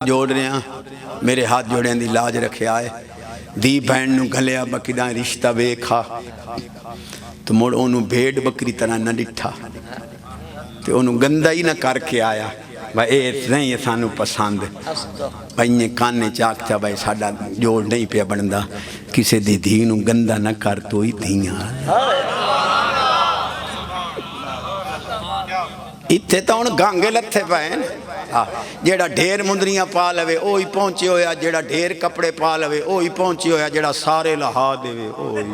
जोड़ रहा मेरे हाथ जोड़िया की लाज रखिया है धी भैन नूं घलिया बकरी रिश्ता वेखा तो मुड़ ओनू भेड़ बकरी तरह न डिठा तो ओनू गंदा ही ना करके आया भाई ये नहीं सानू पसंद भाई इं काने चाखता भाई साडा जोड़ नहीं पिया बनता किसी दी धी नूं गंदा ना कर तो ही धीयां इत्थे तो हुण गांगे लथे पे जेड़ा ढेर मुंदरियां पा लवे ओ ही पहुंचे होया जेड़ा ढेर कपड़े पा लवे ओ ही पहुंचे होया जेड़ा सारे लहा देवे ओ ही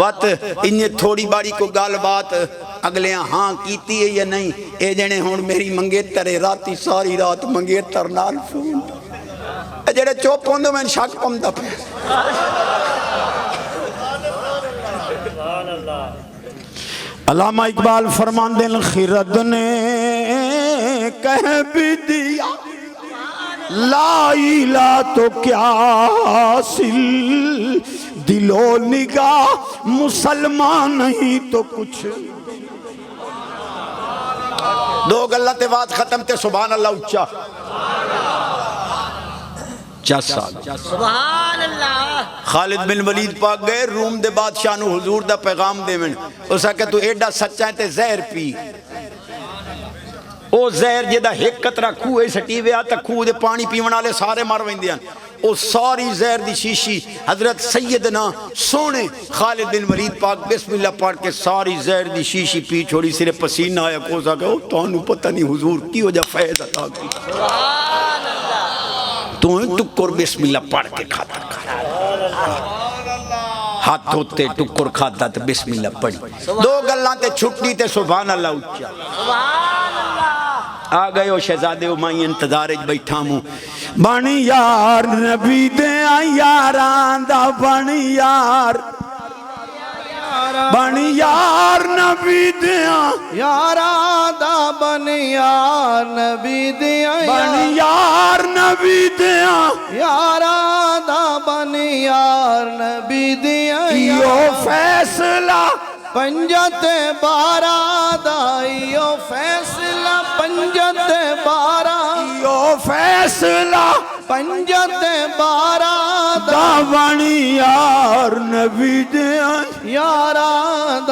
वत इन्ने थोड़ी बारी को गल बात अगले हाँ कीती है या नहीं ए जने हुण मेरी मंगेतर राती सारी रात मंगेतर नाल फोन जेड़े चुप होंदे मैनूं शक पौंदा पिया अल्लामा इकबाल फरमांदे खिरद ने कह भी दिया लाइला तो क्या सिल दिलो निगाह मुसलमान नहीं तो कुछ दो गल्ला ते बात खत्म ते सुभान अल्लाह उच्चा सुभान अल्लाह। खालिद बिन वलीद पाक गए रूम दे बादशाह नूं हुजूर दा पैगाम देवन उस आखे तू एडा सच्चा है ते जहर पी ओ जहर जेदा एक कतरा खूह सटी विया ते खूह दे पानी पीवन वाले सारे मर वेंदे हन ओ सारी जहर दी शीशी हजरत सैयदना सोने खालिद बिन वलीद पाक बिस्मिल्लाह पढ़ के सारी जहर दी शीशी पी छोड़ी सिर्फ पसीना आया कोस आके ओ तानू पता नहीं हुजूर किहो जा फैज़ अता की सुभान अल्लाह तू टुक्कर बिस्मिल्लाह पढ़ के खाता हाथ धोते टुक्कर खाता तो बिस्मिल्लाह पढ़ी दो गल्लां ते छुट्टी ते सुभान अल्लाह उच्चा सुभान अल्लाह। आ गए हो शहजादे माई इंतजार च बैठा मू बन यार नबी दे यारां दा बन यार नबी दे यारां दा बन यार नबी दे बन यार नबी दे यारां दा बन यार नबी दे यो फैसला पंजते बारा दा यो फैसला पंजते बारा यो फैसला पंजते बारा दा बन यार नबी दे यारां